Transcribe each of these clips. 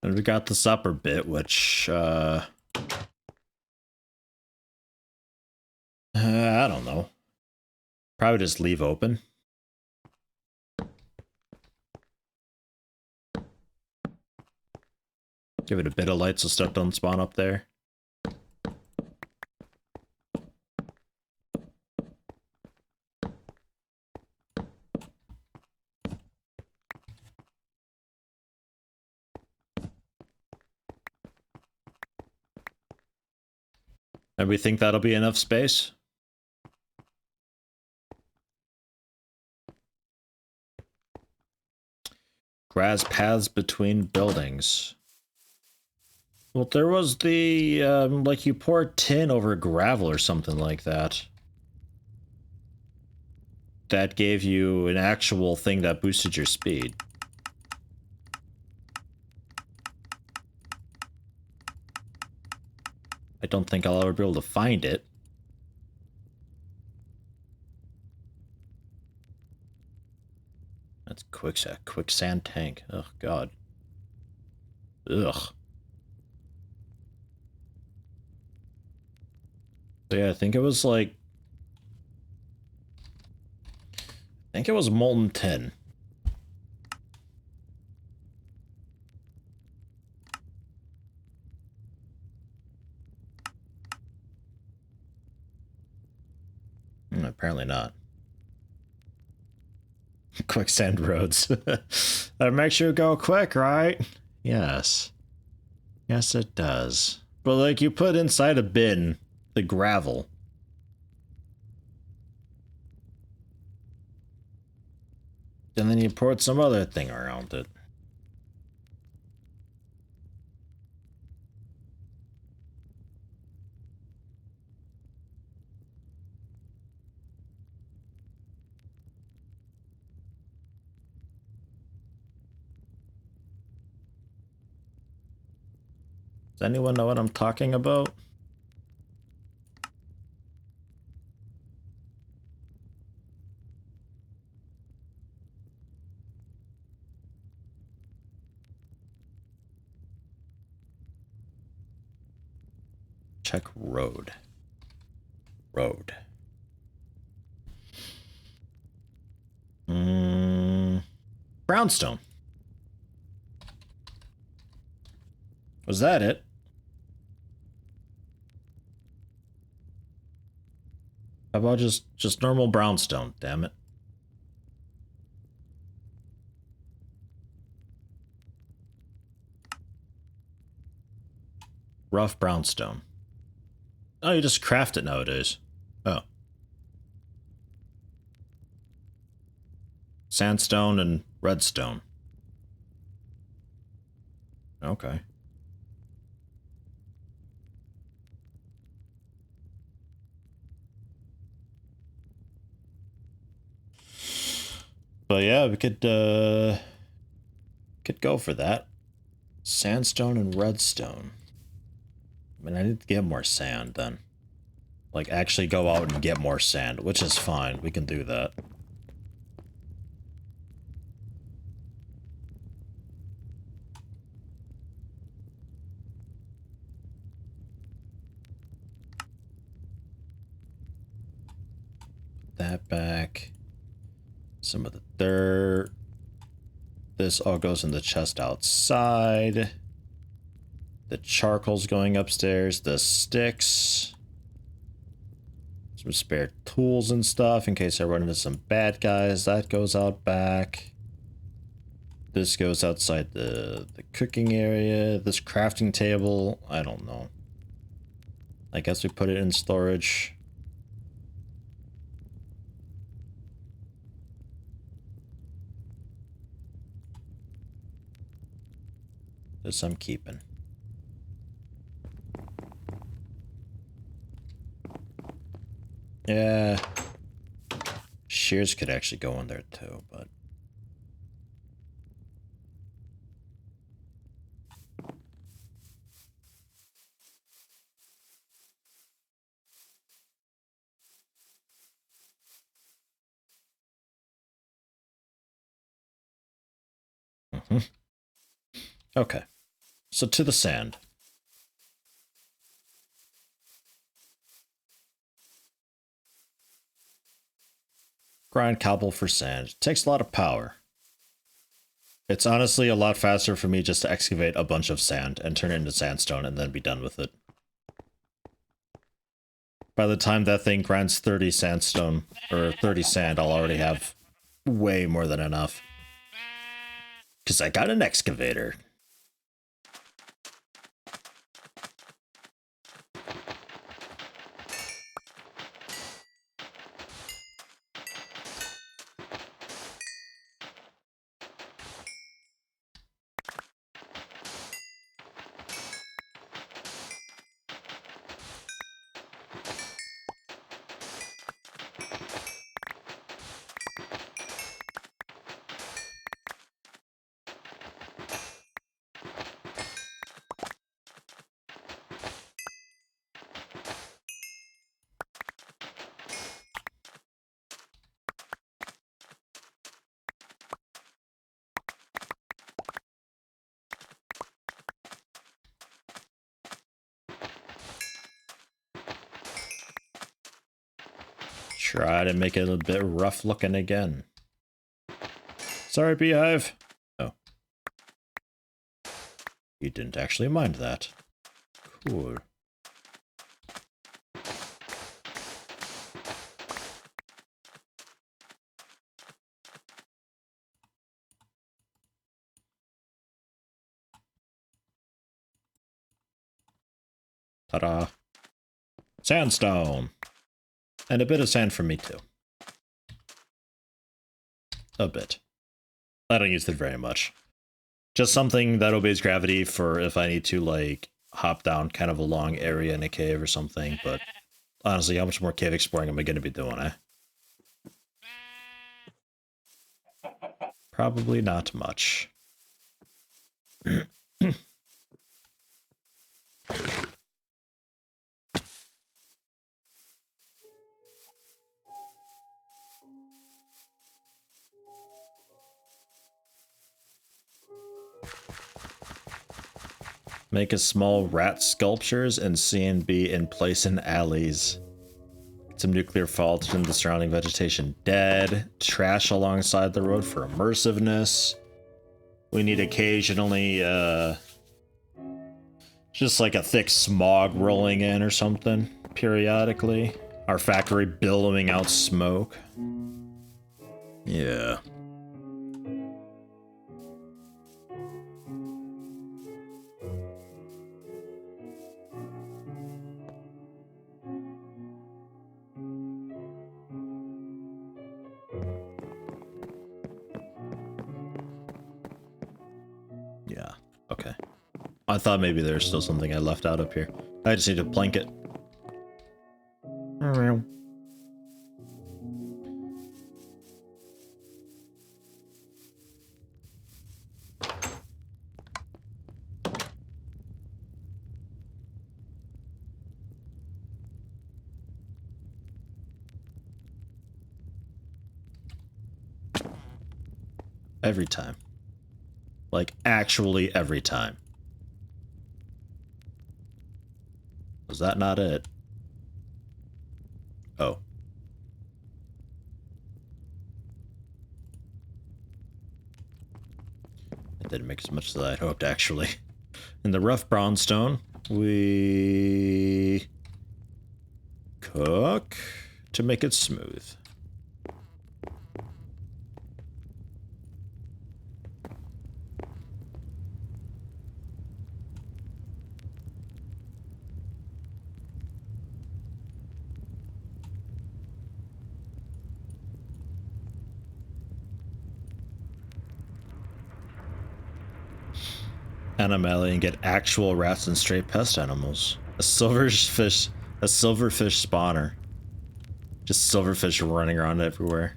And we got this upper bit, which, I don't know. Probably just leave open. Give it a bit of light so stuff don't spawn up there. And we think that'll be enough space? Grass paths between buildings. Well, there was the, like you pour tin over gravel or something like that. That gave you an actual thing that boosted your speed. I don't think I'll ever be able to find it. That's quicksand tank. Oh god. Ugh. So yeah, I think it was like... I think it was molten tin. Apparently not. Quicksand roads. That makes you go quick, right? Yes. Yes, it does. But like you put inside a bin the gravel. And then you poured some other thing around it. Does anyone know what I'm talking about? Check road. Road. Brownstone. Was that it? How about just normal brownstone, damn it. Rough brownstone. Oh, you just craft it nowadays. Oh. Sandstone and redstone. Okay. But yeah, we could go for that. Sandstone and redstone. I mean, I need to get more sand then. Like, actually go out and get more sand, which is fine. We can do that. That back. Some of the dirt. This all goes in the chest outside. The charcoal's going upstairs. The sticks. Some spare tools and stuff in case I run into some bad guys. That goes out back. This goes outside the cooking area. This crafting table, I don't know. I guess we put it in storage. This I'm keeping. Yeah. Shears could actually go in there too, but... Okay. So to the sand. Grind cobble for sand. It takes a lot of power. It's honestly a lot faster for me just to excavate a bunch of sand and turn it into sandstone and then be done with it. By the time that thing grinds 30 sandstone, or 30 sand, I'll already have way more than enough. Because I got an excavator. Try to make it a bit rough looking again. Sorry, Beehive. Oh. You didn't actually mind that. Cool. Ta-da. Sandstone! And a bit of sand for me too. A bit. I don't use it very much. Just something that obeys gravity for if I need to, like, hop down kind of a long area in a cave or something, but honestly, how much more cave exploring am I going to be doing, eh? Probably not much. Make a small rat sculptures and CNB in place in alleys. Some nuclear faults in the surrounding vegetation dead. Trash alongside the road for immersiveness. We need occasionally, just like a thick smog rolling in or something, periodically. Our factory billowing out smoke. Yeah. Yeah, okay. I thought maybe there's still something I left out up here. I just need to plank it. Every time. Like, actually every time. Was that not it? Oh. It didn't make as much as I'd hoped, actually. In the rough brownstone, we cook to make it smooth. Animali and get actual rats and stray pest animals. A silverfish spawner. Just silverfish running around everywhere.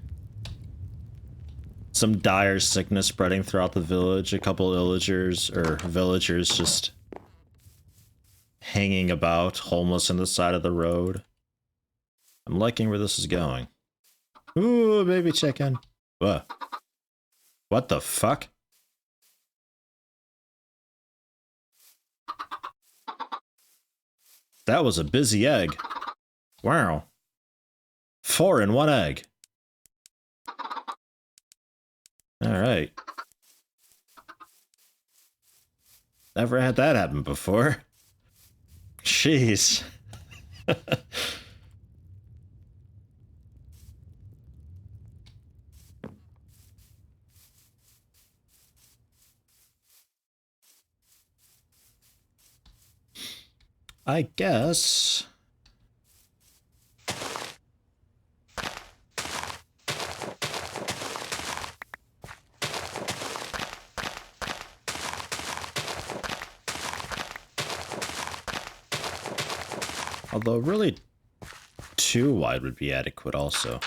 Some dire sickness spreading throughout the village. A couple villagers just hanging about, homeless on the side of the road. I'm liking where this is going. Ooh, baby chicken. What? What the fuck? That was a busy egg. Wow. 4 in 1 egg. Alright. Never had that happen before. Jeez. I guess... Although really 2 wide would be adequate also.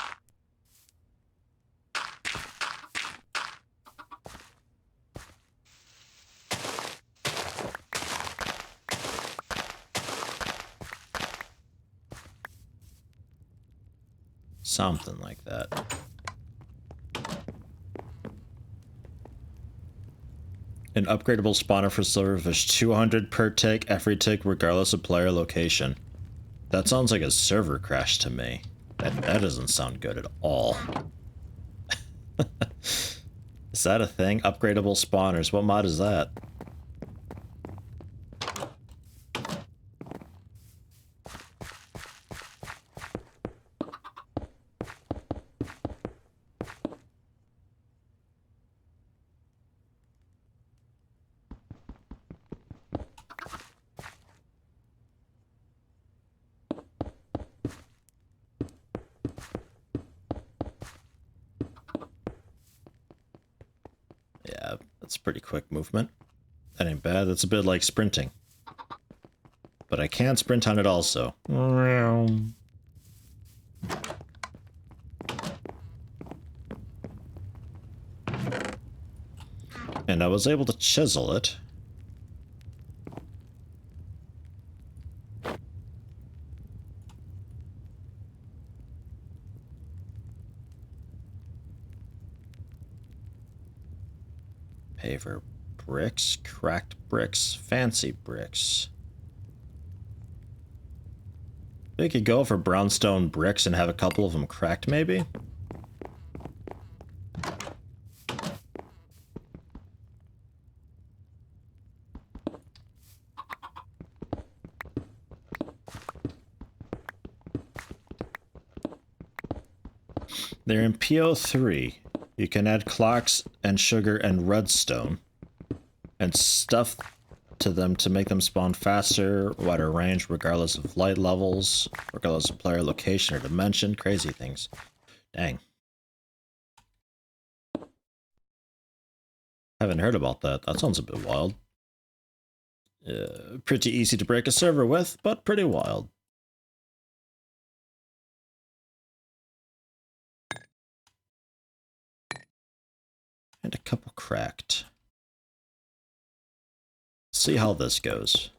Something like that. An upgradable spawner for silverfish, 200 per tick, every tick regardless of player location. That sounds like a server crash to me. That doesn't sound good at all. Is that a thing? Upgradable spawners. What mod is that? Yeah, that's pretty quick movement. That ain't bad. That's a bit like sprinting. But I can sprint on it also. And I was able to chisel it. Paver bricks, cracked bricks, fancy bricks. We could go for brownstone bricks and have a couple of them cracked, maybe? They're in PO3. You can add clocks and sugar and redstone and stuff to them to make them spawn faster, wider range, regardless of light levels, regardless of player location or dimension. Crazy things. Dang. Haven't heard about that. That sounds a bit wild. Pretty easy to break a server with, but pretty wild. And a couple cracked. See how this goes.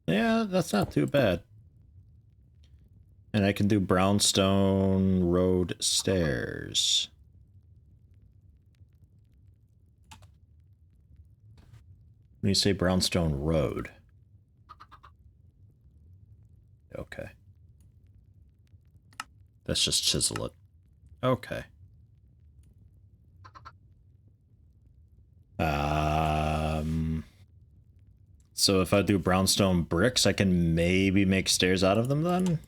Yeah, that's not too bad. And I can do brownstone road stairs. When you say brownstone road. Okay. Let's just chisel it. Okay. So if I do brownstone bricks, I can maybe make stairs out of them then?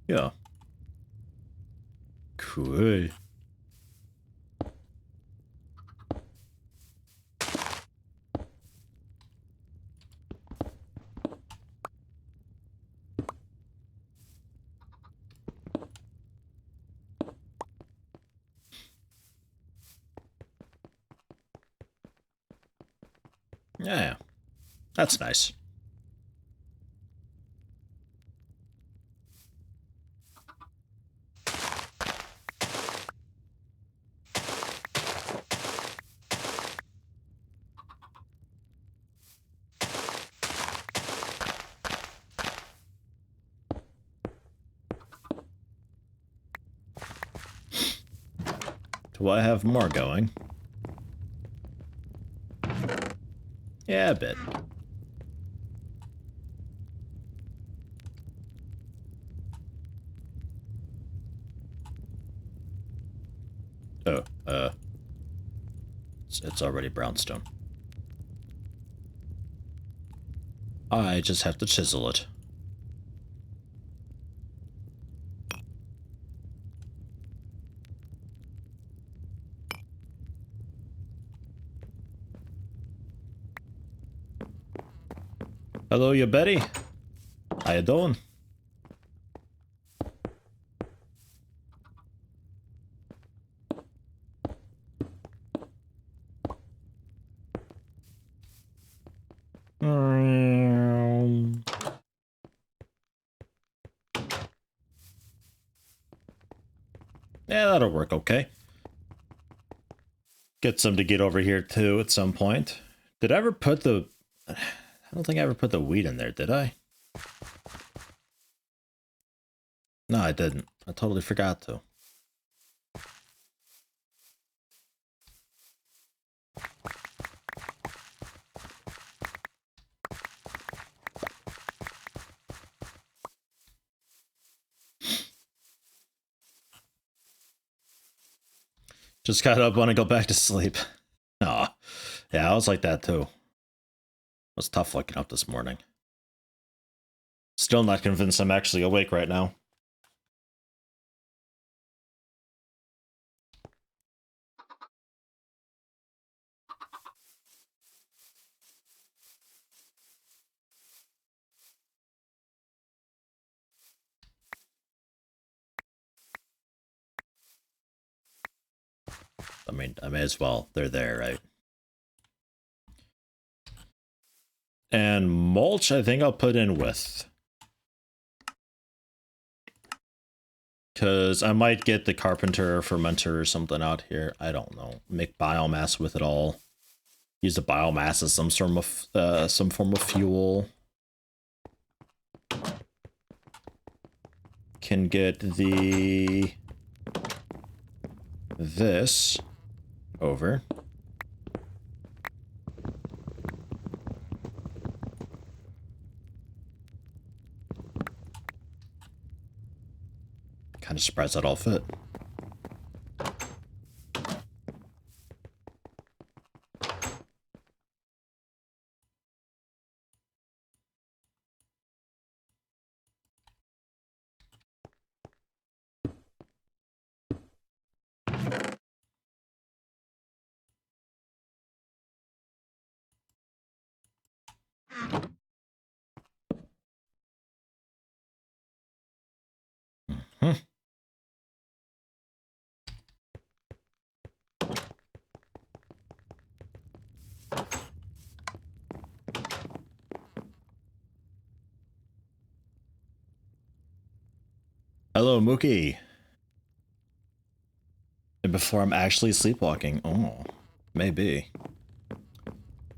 Yeah. Cool. Yeah. That's nice. Will I have more going? Yeah, a bit. Oh, it's already brownstone. I just have to chisel it. Hello, you Betty. How you doing? Yeah, that'll work okay. Get some to get over here too at some point. Did I ever put the... I don't think I ever put the wheat in there, did I? No, I didn't. I totally forgot to. Just got up, want to go back to sleep. Aw. Yeah, I was like that too. It was tough waking up this morning. Still not convinced I'm actually awake right now. I mean, I may as well. They're there, right? And mulch, I think I'll put in with. Because I might get the carpenter or fermenter or something out here. I don't know. Make biomass with it all. Use the biomass as some form of fuel. Can get this over. Kind of surprised that all fit. Hello, Mookie. And before I'm actually sleepwalking. Oh, maybe.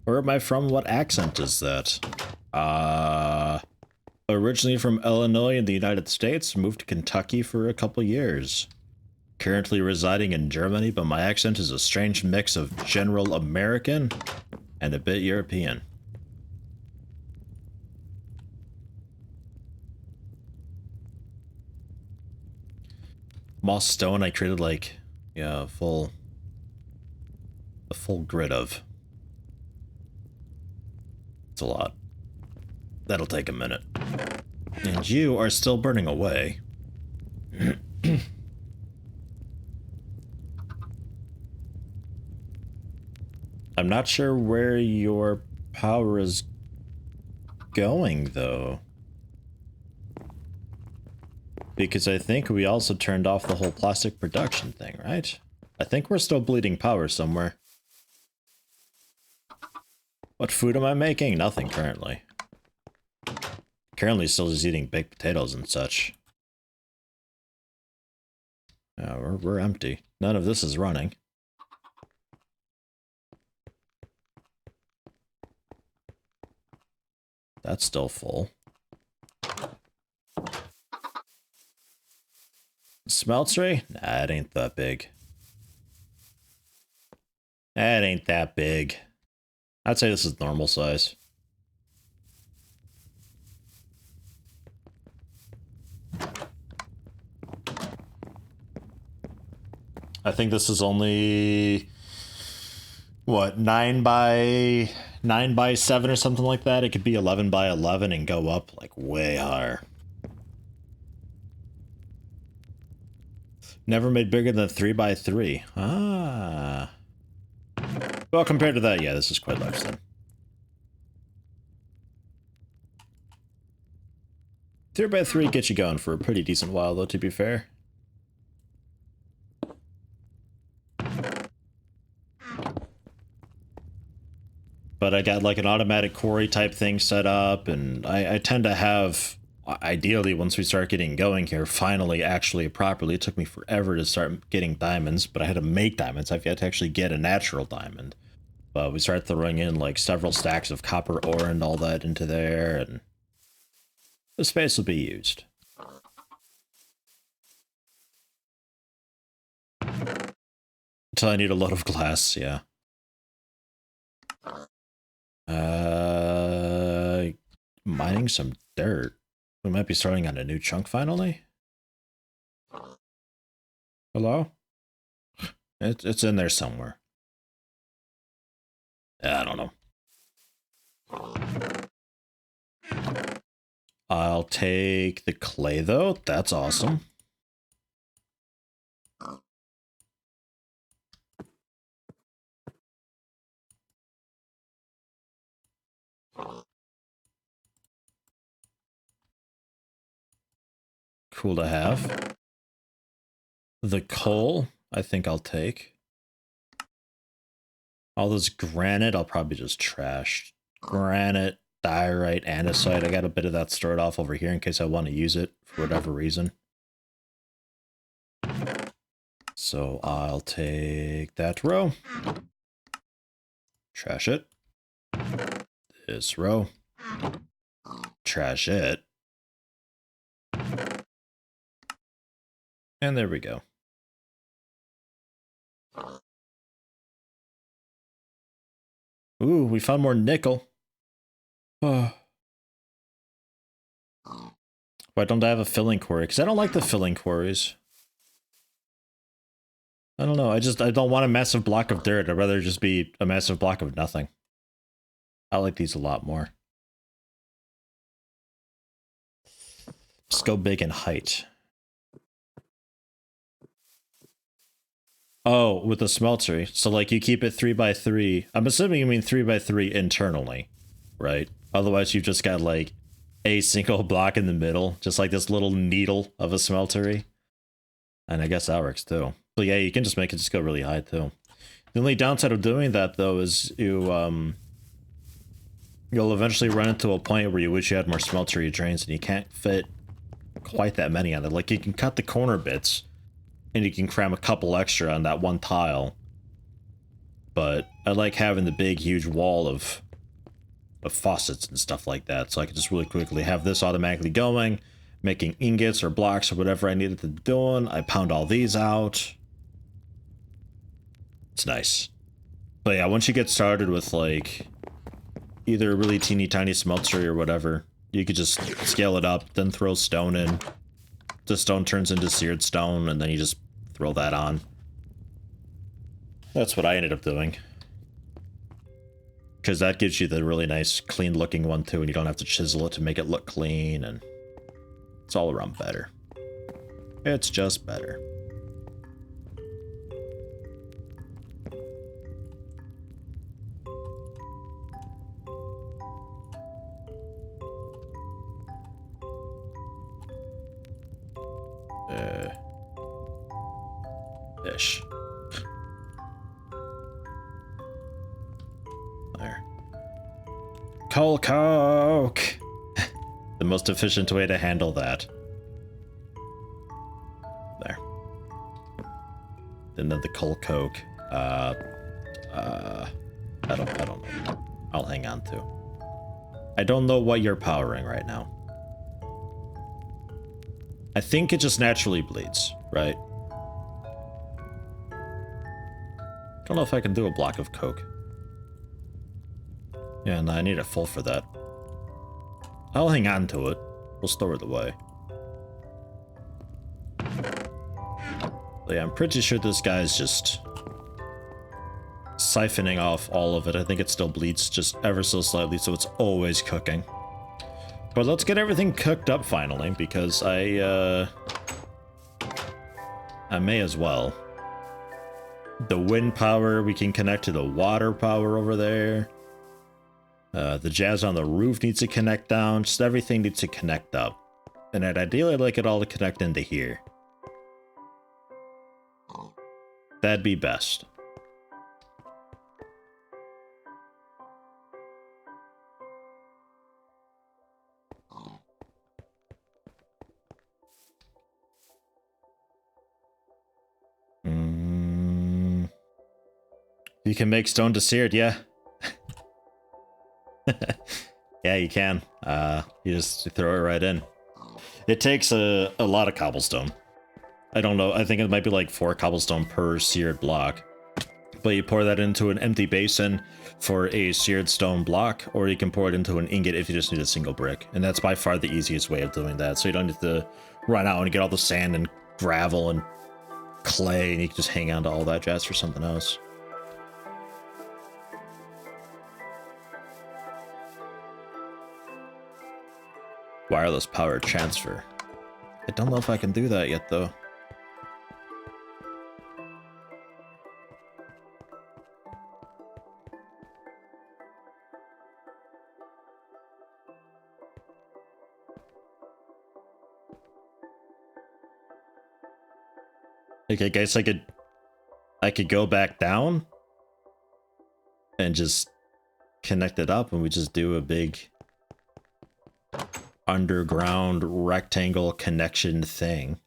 Where am I from? What accent is that? Originally from Illinois in the United States, moved to Kentucky for a couple years. Currently residing in Germany, but my accent is a strange mix of general American and a bit European. Moss stone I created like, yeah, a full grid of. It's a lot. That'll take a minute. And you are still burning away. I'm not sure where your power is going, though. Because I think we also turned off the whole plastic production thing, right? I think we're still bleeding power somewhere. What food am I making? Nothing currently. Currently still just eating baked potatoes and such. We're empty. None of this is running. That's still full. Smeltery? Nah, it ain't that big. That ain't that big. I'd say this is normal size. I think this is only, what, 9 by 7 or something like that. It could be 11 by 11 and go up like way higher. Never made bigger than 3 by 3. Ah. Well, compared to that, yeah, this is quite large then. 3 by 3 gets you going for a pretty decent while, though, to be fair. But I got like an automatic quarry type thing set up, and I tend to have, ideally, once we start getting going here, finally, actually, properly, it took me forever to start getting diamonds, but I had to make diamonds. I've yet to actually get a natural diamond. But we started throwing in like several stacks of copper ore and all that into there, and the space will be used. Until I need a lot of glass, yeah. Mining some dirt. We might be starting on a new chunk finally. Hello? It's in there somewhere. I don't know. I'll take the clay though. That's awesome. Cool to have. The coal, I think I'll take. All this granite, I'll probably just trash. Granite, diorite, andesite. I got a bit of that stored off over here in case I want to use it for whatever reason. So I'll take that row. Trash it. This row. Trash it. And there we go. Ooh, we found more nickel. Oh. Why don't I have a filling quarry? Because I don't like the filling quarries. I don't know. I don't want a massive block of dirt. I'd rather just be a massive block of nothing. I like these a lot more. Just go big in height. Oh, with the smeltery. So like you keep it 3 by 3. I'm assuming you mean 3 by 3 internally, right? Otherwise you've just got like a single block in the middle, just like this little needle of a smeltery. And I guess that works too. But yeah, you can just make it just go really high too. The only downside of doing that though is you'll eventually run into a point where you wish you had more smeltery drains and you can't fit quite that many on it. Like you can cut the corner bits and you can cram a couple extra on that one tile. But I like having the big huge wall of faucets and stuff like that, so I can just really quickly have this automatically going, making ingots or blocks or whatever I needed to do. I pound all these out. It's nice. But yeah, once you get started with like either a really teeny tiny smeltery or whatever, you could just scale it up, then throw stone in. The stone turns into seared stone, and then you just throw that on. That's what I ended up doing. Because that gives you the really nice, clean-looking one, too, and you don't have to chisel it to make it look clean, and it's all around better. It's just better. Ish. There. Coal coke! The most efficient way to handle that. There. And then the coal coke. I don't know. I'll hang on to. I don't know what you're powering right now. I think it just naturally bleeds, right? Don't know if I can do a block of coke. Yeah, no, I need a full for that. I'll hang on to it. We'll store it away. But yeah, I'm pretty sure this guy's just siphoning off all of it. I think it still bleeds just ever so slightly, so it's always cooking. But let's get everything cooked up finally, because I may as well. The wind power, we can connect to the water power over there. The jazz on the roof needs to connect down. Just everything needs to connect up. And I'd ideally like it all to connect into here. That'd be best. You can make stone to seared, yeah. Yeah, you can. You just throw it right in. It takes a lot of cobblestone. I don't know, I think it might be like 4 cobblestone per seared block. But you pour that into an empty basin for a seared stone block, or you can pour it into an ingot if you just need a single brick. And that's by far the easiest way of doing that, so you don't need to run out and get all the sand and gravel and clay, and you can just hang on to all that jazz for something else. Wireless power transfer. I don't know if I can do that yet, though. Okay, guys, I could go back down and just connect it up, and we just do a big underground rectangle connection thing.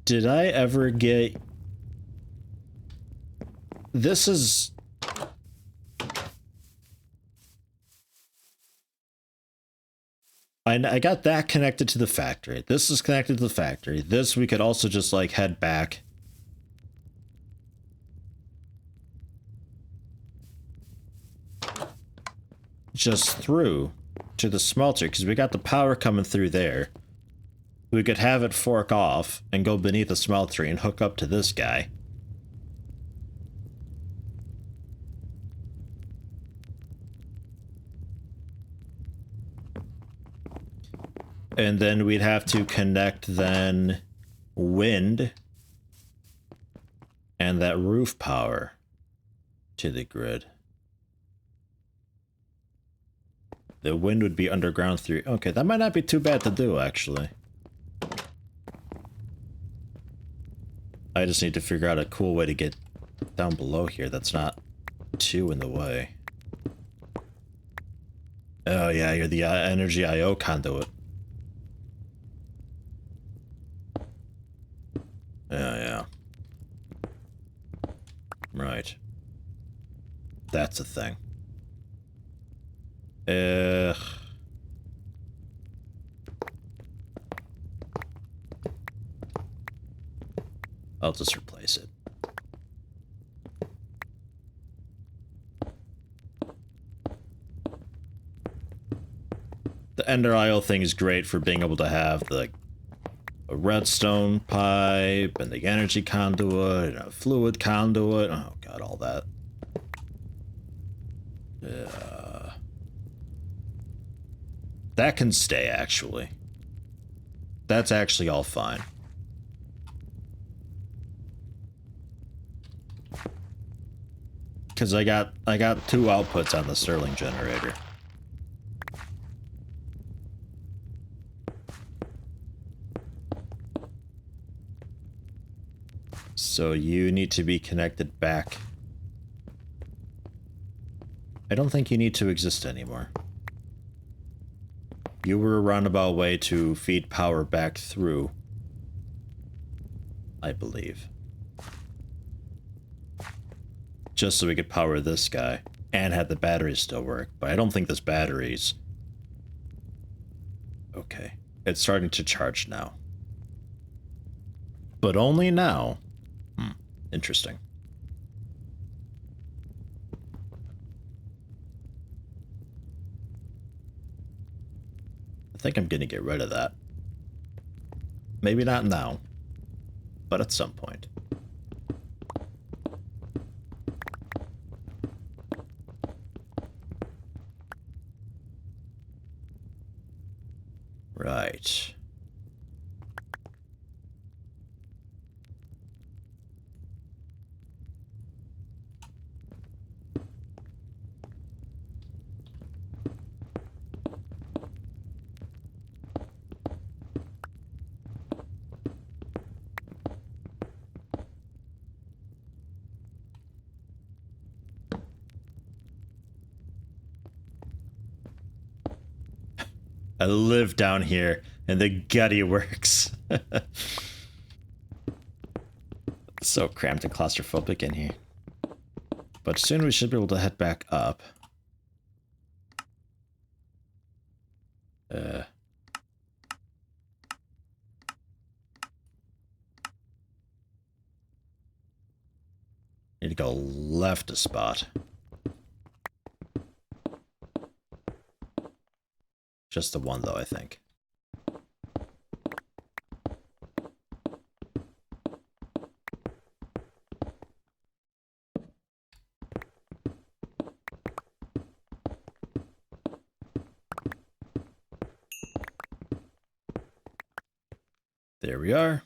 Did I ever get... This is... I got that connected to the factory. This is connected to the factory. This we could also just like head back. Just through to the smelter, because we got the power coming through there. We could have it fork off and go beneath the smeltery and hook up to this guy. And then we'd have to connect then wind and that roof power to the grid. The wind would be underground through... Okay, that might not be too bad to do, actually. I just need to figure out a cool way to get down below here that's not too in the way. Oh yeah, you're the energy IO conduit. Yeah. Right. That's a thing. I'll just replace it. The Ender IO thing is great for being able to have the a redstone pipe and the energy conduit and a fluid conduit. Oh god, all that. That can stay, actually. That's actually all fine. Because I got 2 outputs on the Stirling generator. So you need to be connected back. I don't think you need to exist anymore. You were a roundabout way to feed power back through, I believe. Just so we could power this guy and have the batteries still work. But I don't think this battery's... Okay. It's starting to charge now. But only now. Interesting. I think I'm gonna get rid of that. Maybe not now, but at some point. Right. I live down here in the gutty works. So cramped and claustrophobic in here. But soon we should be able to head back up. Need to go left a spot. Just the one, though, I think. There we are.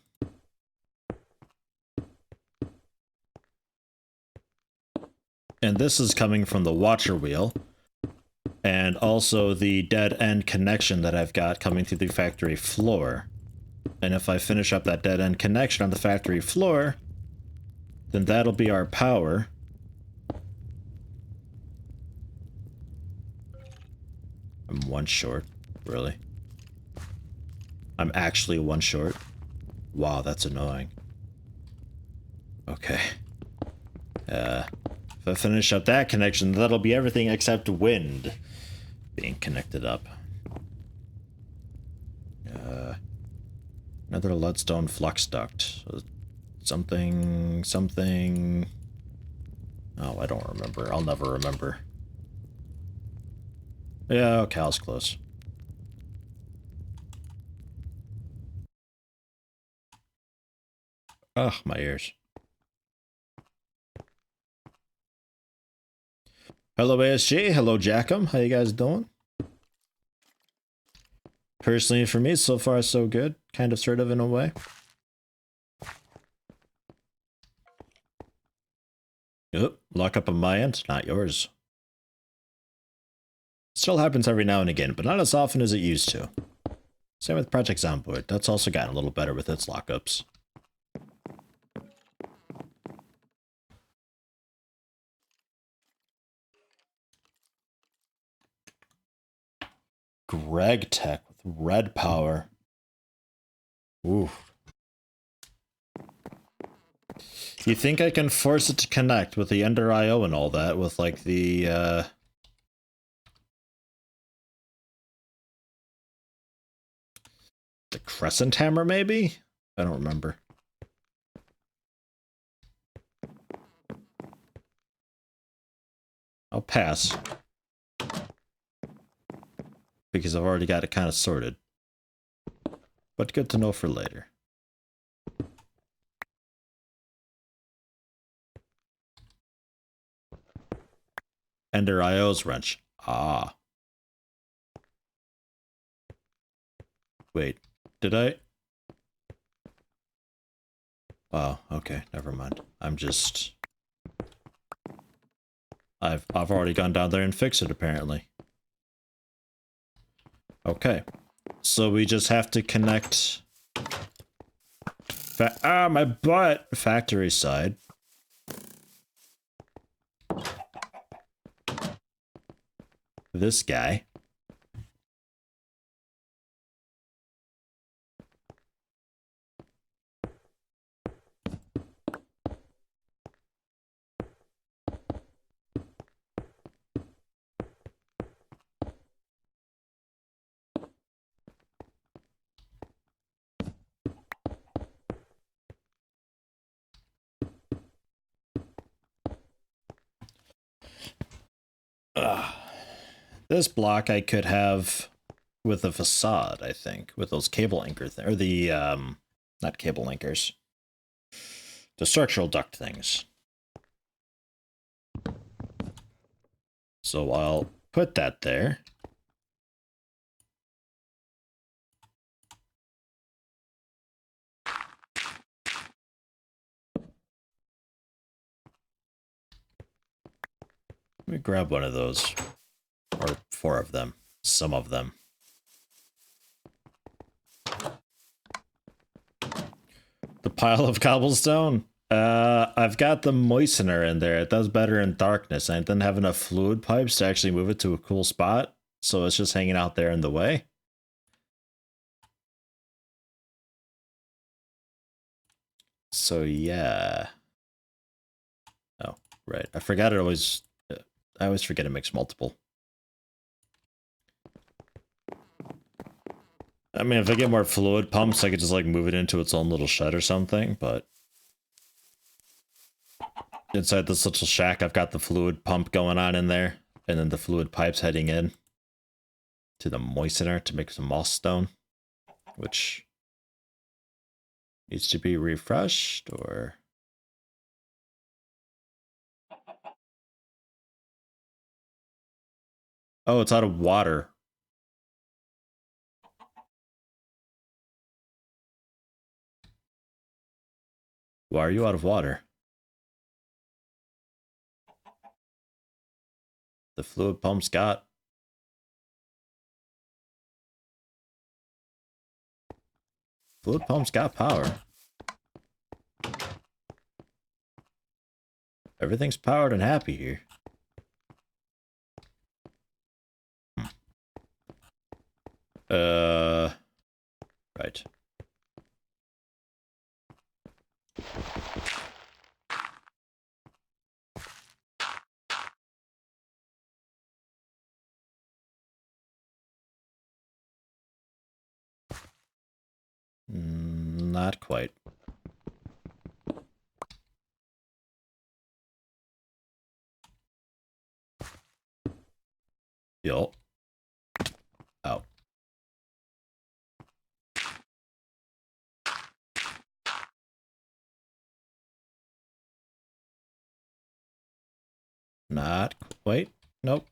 And this is coming from the watcher wheel. And also the dead end connection that I've got coming through the factory floor. And if I finish up that dead end connection on the factory floor, then that'll be our power. I'm one short, really. I'm actually one short. Wow, that's annoying. Okay. If I finish up that connection, that'll be everything except wind being connected up. Another leadstone flux duct. Something... Oh, I don't remember. I'll never remember. Yeah, okay, I was close. Ugh, my ears. Hello, ASG. Hello, Jackham. How you guys doing? Personally, for me, so far so good. Kind of, sort of, in a way. Oop, lock up on my end, not yours. Still happens every now and again, but not as often as it used to. Same with Project Zomboid. That's also gotten a little better with its lockups. Greg Tech with red power. Ooh. You think I can force it to connect with the Ender IO and all that with like the Crescent Hammer maybe? I don't remember. I'll pass. Because I've already got it kind of sorted. But good to know for later. Ender IO's wrench. Ah. Wait, did I? Oh, okay, never mind. I'm just... I've already gone down there and fixed it, apparently. Okay. So we just have to connect... my butt! Factory side. This guy. This block I could have with a facade, I think, with those cable anchor or the not cable anchors, the structural duct things. So I'll put that there. Let me grab one of those, or 4 of them, some of them. The pile of cobblestone? I've got the moistener in there. It does better in darkness. I didn't have enough fluid pipes to actually move it to a cool spot, so it's just hanging out there in the way. So yeah. Oh, right. I forgot it always... I always forget it makes multiple. I mean, if I get more fluid pumps, I could just, like, move it into its own little shed or something, but... Inside this little shack, I've got the fluid pump going on in there, and then the fluid pipes heading in to the moistener to make some moss stone, which needs to be refreshed, or... Oh, it's out of water. Why are you out of water? The fluid pump's got... Fluid pump's got power. Everything's powered and happy here. Right. Not quite. Yo. Out. Not quite. Nope.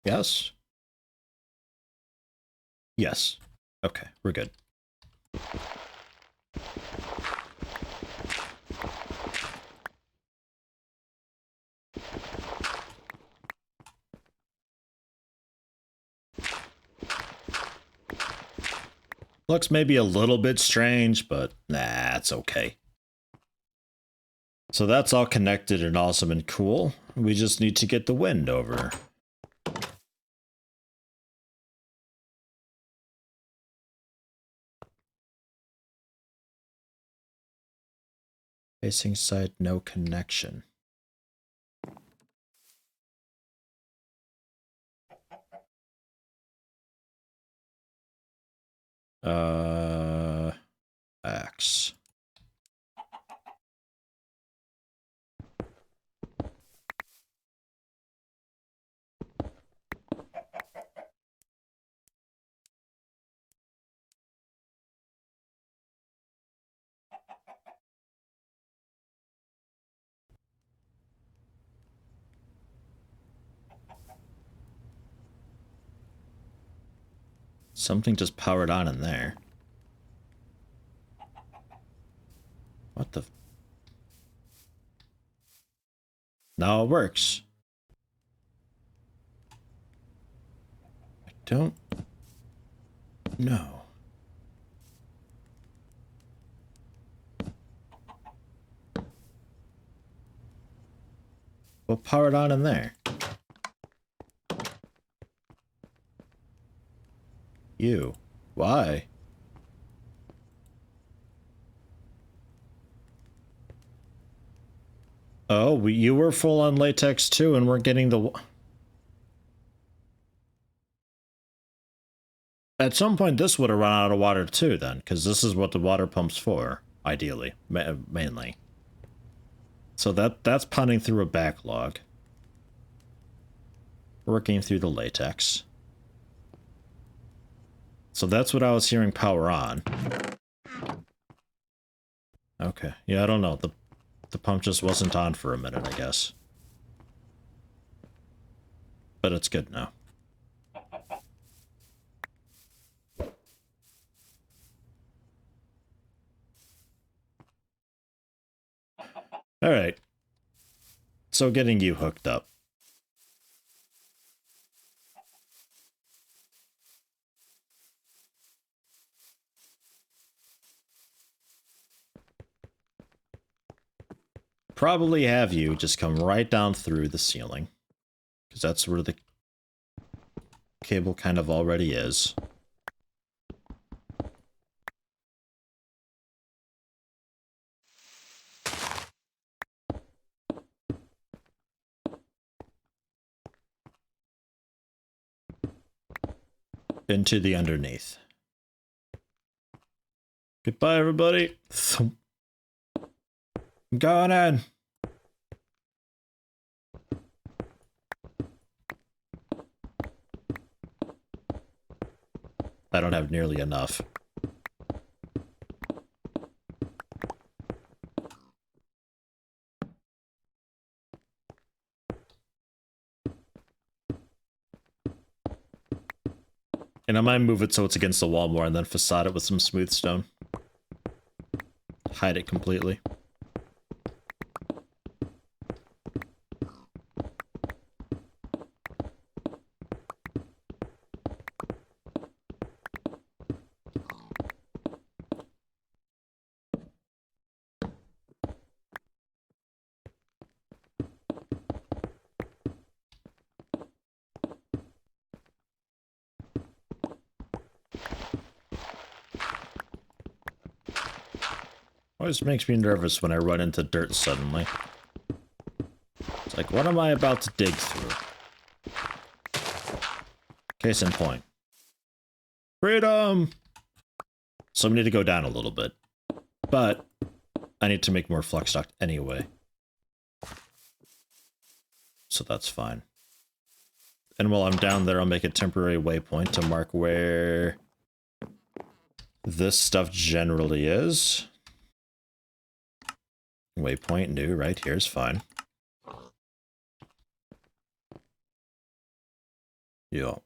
Yes. Yes. Okay, we're good. Looks maybe a little bit strange, but nah, it's okay. So that's all connected and awesome and cool. We just need to get the wind over. Facing side, no connection. X. Something just powered on in there. What the... Now it works. I don't know. What powered on in there? You. Why? Oh, you were full on latex too, and we're getting the... At some point, this would have run out of water too, then, because this is what the water pump's for, ideally, mainly. So that's punting through a backlog. Working through the latex. So that's what I was hearing power on. Okay. Yeah, I don't know. The pump just wasn't on for a minute, I guess. But it's good now. Alright. So getting you hooked up. Probably have you just come right down through the ceiling. Because that's where the cable kind of already is. Into the underneath. Goodbye, everybody. I'm going in. I don't have nearly enough. And I might move it so it's against the wall more and then facade it with some smooth stone. Hide it completely. Always makes me nervous when I run into dirt suddenly. It's like, what am I about to dig through? Case in point. Freedom! So I need to go down a little bit. But I need to make more flux duct anyway. So that's fine. And while I'm down there, I'll make a temporary waypoint to mark where this stuff generally is. Waypoint new right here is fine. Yeah.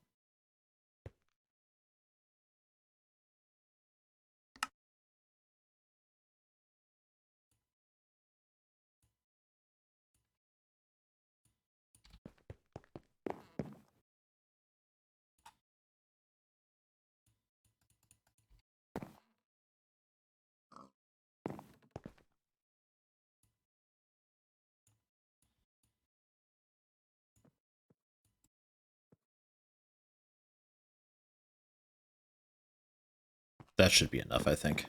That should be enough, I think.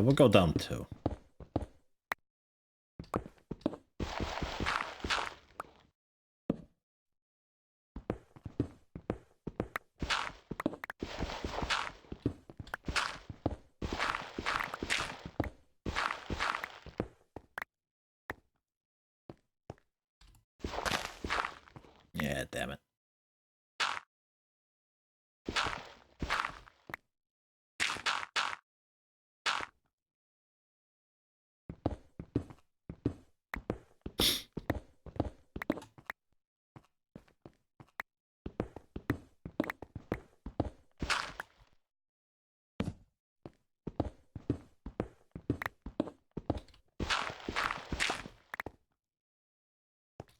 We'll go down 2. Yeah, damn it.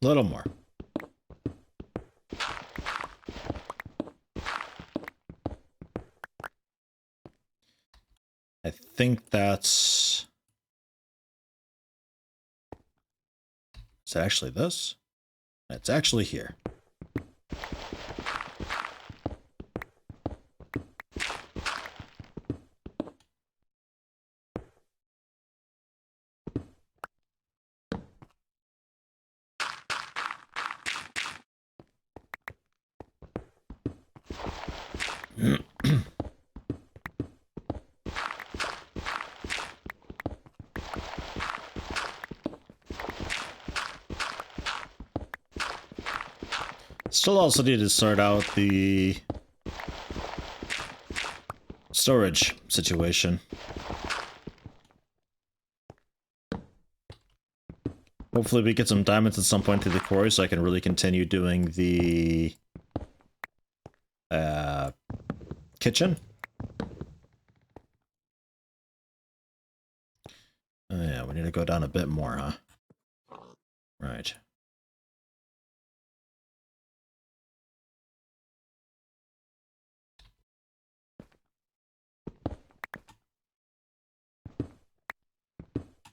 A little more. I think that's... Is it actually this? It's actually here. Still also need to sort out the storage situation. Hopefully we get some diamonds at some point through the quarry so I can really continue doing the kitchen. Oh yeah, we need to go down a bit more, huh? Right.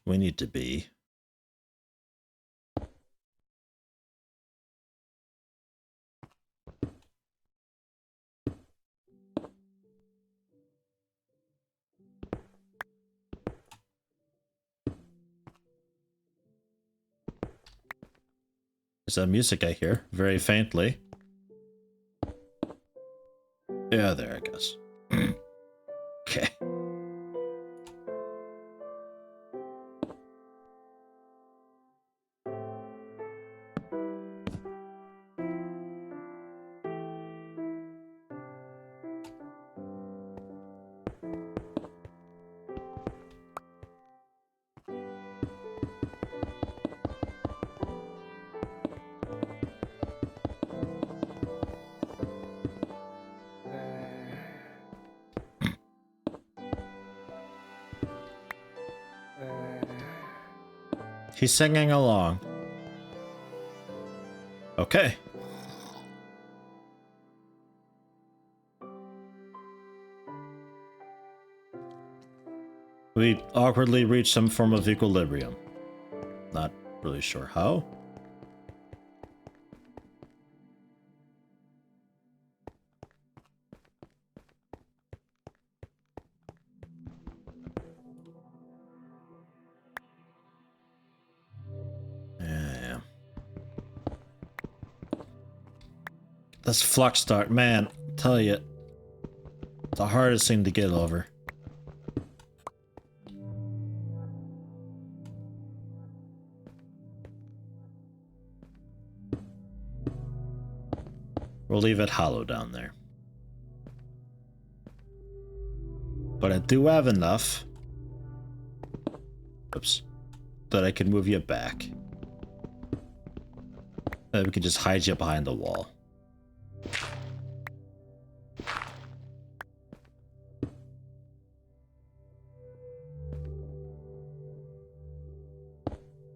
We need to be. There's that music I hear, very faintly. Yeah, there it goes. Okay. He's singing along. Okay. We awkwardly reach some form of equilibrium. Not really sure how. Yeah. This flux start, man, tell you, the hardest thing to get over. We'll leave it hollow down there. But I do have enough. Oops. That I can move you back. And we can just hide you behind the wall.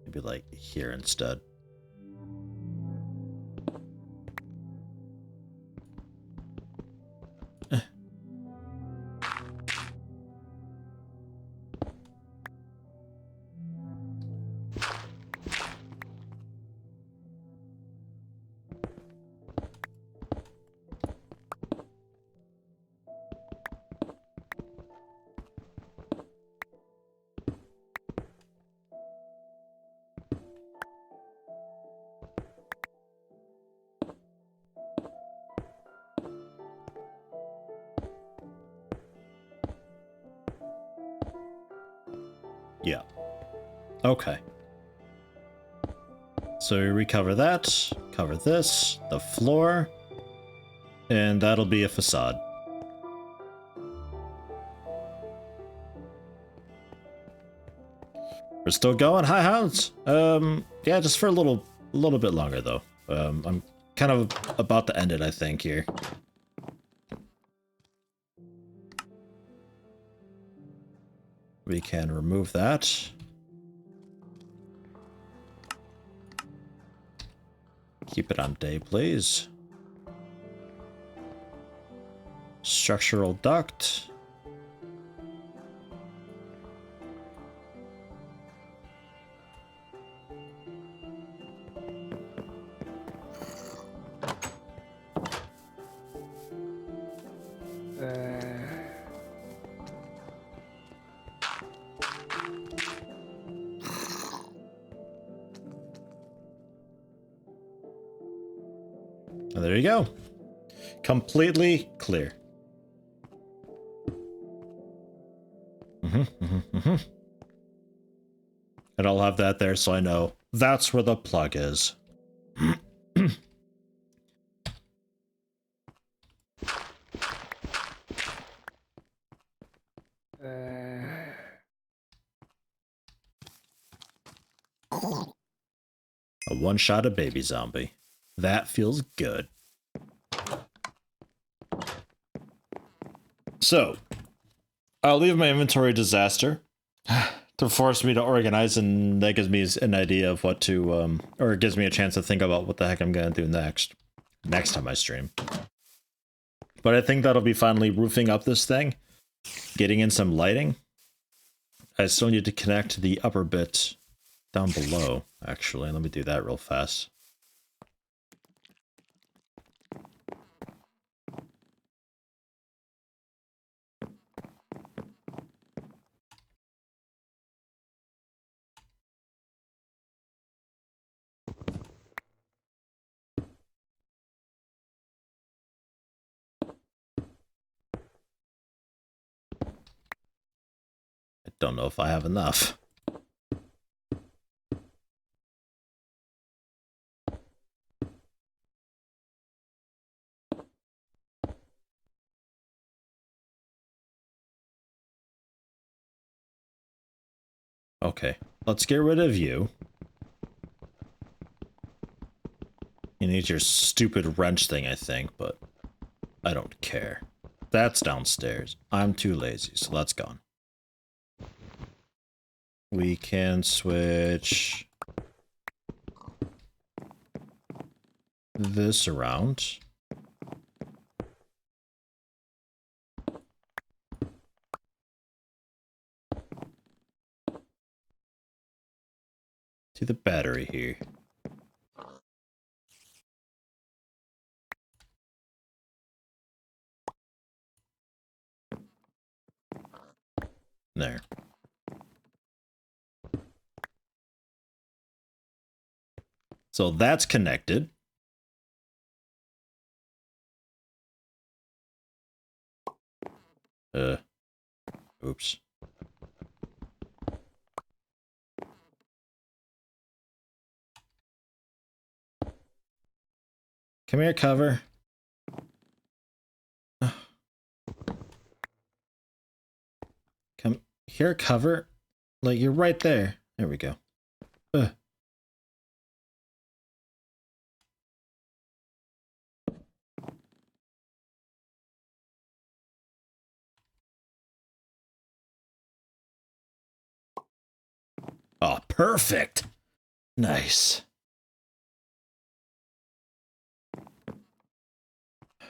Maybe like here instead. Yeah. Okay. So we recover that, cover this, the floor, and that'll be a facade. We're still going, hi hounds. Yeah, just for a little bit longer though. I'm kind of about to end it, I think, here. We can remove that. Keep it on day, please. Structural duct. There you go. Completely clear. And I'll have that there so I know that's where the plug is. A one-shot of baby zombie. That feels good. So, I'll leave my inventory disaster to force me to organize, and that gives me an idea of what to, or it gives me a chance to think about what the heck I'm gonna do next time I stream. But I think that'll be finally roofing up this thing, getting in some lighting. I still need to connect the upper bit down below, actually. Let me do that real fast. I don't know if I have enough. Okay, let's get rid of you. You need your stupid wrench thing, I think, but I don't care. That's downstairs. I'm too lazy, so that's gone. We can switch this around. To the battery here. There. So that's connected. Oops. Come here, cover. Come here, cover. Like, you're right there. There we go. Oh, perfect. Nice.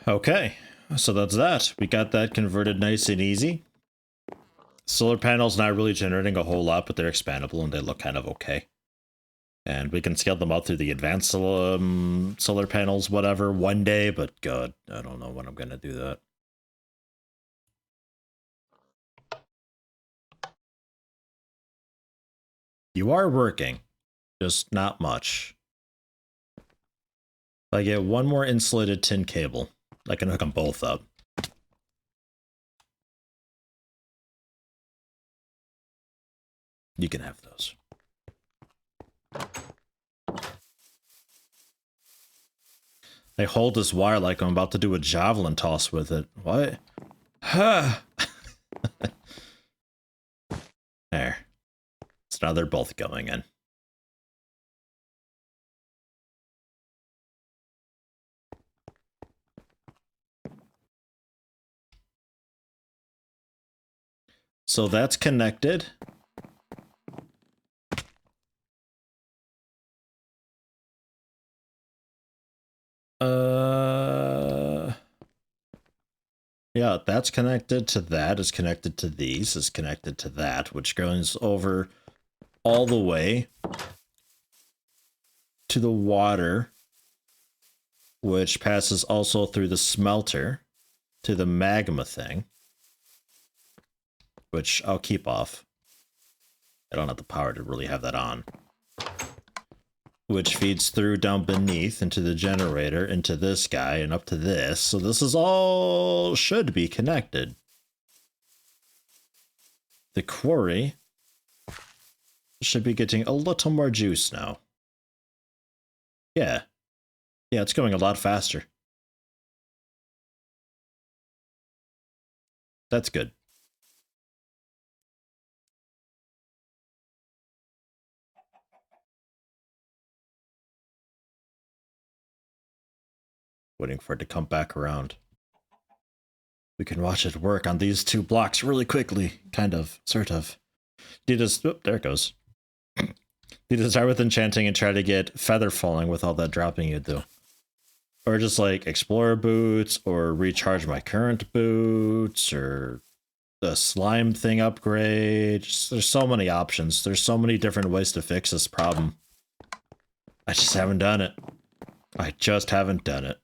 Okay, so that's that. We got that converted nice and easy. Solar panels not really generating a whole lot, but they're expandable and they look kind of okay. And we can scale them out through the advanced solar panels, whatever, one day, but God, I don't know when I'm going to do that. You are working, just not much. If I get one more insulated tin cable, I can hook them both up. You can have those. I hold this wire like I'm about to do a javelin toss with it. What? There. So now they're both going in. So that's connected. Yeah, that's connected to that, is connected to these, is connected to that, which goes over all the way to the water, which passes also through the smelter to the magma thing, which I'll keep off. I don't have the power to really have that on. Which feeds through down beneath into the generator, into this guy, and up to this. So this is all should be connected. The quarry should be getting a little more juice now. Yeah. Yeah, it's going a lot faster. That's good. Waiting for it to come back around. We can watch it work on these 2 blocks really quickly. Kind of. Sort of. You just... Oh, there it goes. You just start with enchanting and try to get feather falling with all that dropping you do. Or just like explorer boots, or recharge my current boots, or the slime thing upgrade. There's so many options. There's so many different ways to fix this problem. I just haven't done it. I just haven't done it.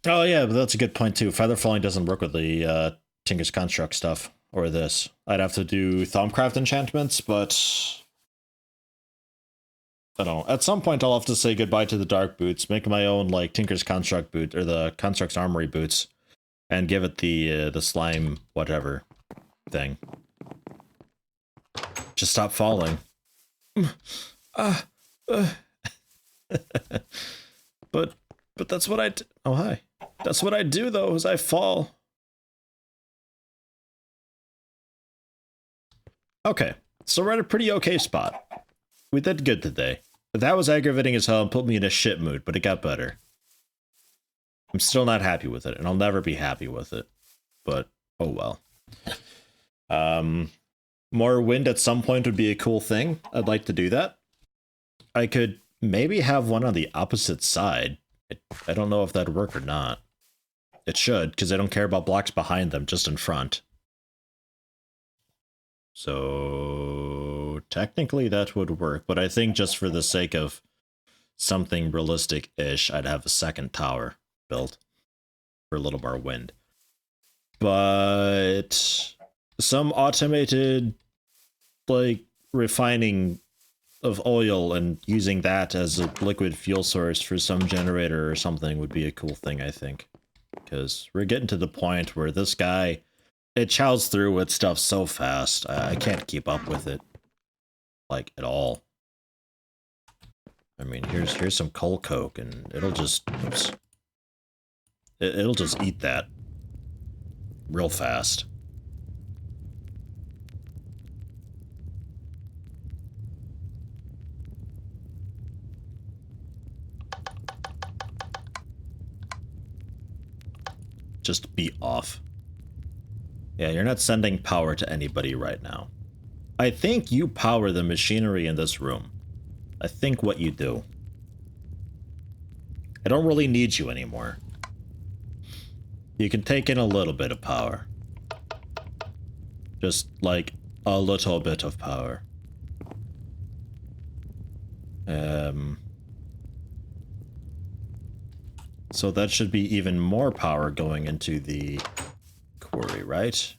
Oh yeah, but that's a good point too. Feather falling doesn't work with the Tinker's Construct stuff, or this. I'd have to do Thumbcraft enchantments, but I don't know. At some point I'll have to say goodbye to the dark boots, make my own like Tinker's Construct boot, or the Construct's Armory boots, and give it the slime whatever thing. Just stop falling. But that's what I do. Oh, hi. That's what I do, though, is I fall. Okay, so we're at a pretty okay spot. We did good today. That was aggravating as hell and put me in a shit mood, but it got better. I'm still not happy with it, and I'll never be happy with it. But, oh well. More wind at some point would be a cool thing. I'd like to do that. I could maybe have one on the opposite side. I don't know if that'd work or not. It should, because I don't care about blocks behind them, just in front. So technically that would work, but I think just for the sake of something realistic-ish, I'd have a second tower built for a little more wind. But some automated, like, refining of oil and using that as a liquid fuel source for some generator or something would be a cool thing, I think. Because we're getting to the point where this guy, it chows through with stuff so fast, I can't keep up with it. Like, at all. I mean, here's some coal coke, and it'll just... Oops. It'll just eat that. Real fast. Just be off. Yeah, you're not sending power to anybody right now. I think you power the machinery in this room. I think what you do. I don't really need you anymore. You can take in a little bit of power. Just, like, a little bit of power. So that should be even more power going into the quarry, right?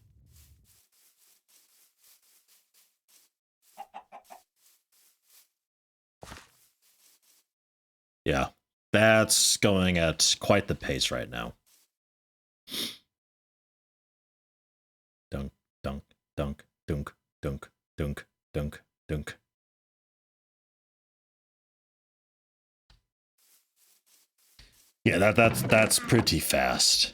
Yeah, that's going at quite the pace right now. Dunk, dunk, dunk, dunk, dunk, dunk, dunk, dunk. Yeah, that's pretty fast.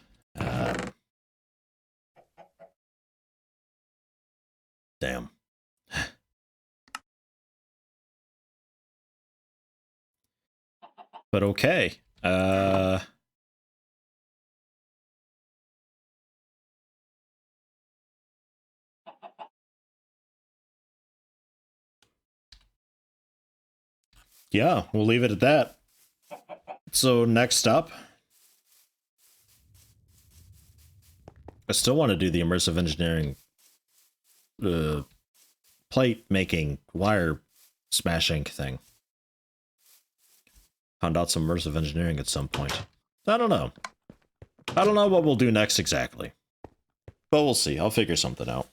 Damn. But okay. Yeah, we'll leave it at that. So next up, I still want to do the immersive engineering plate making, wire smashing thing. Found out some immersive engineering at some point. I don't know. I don't know what we'll do next exactly. But we'll see. I'll figure something out.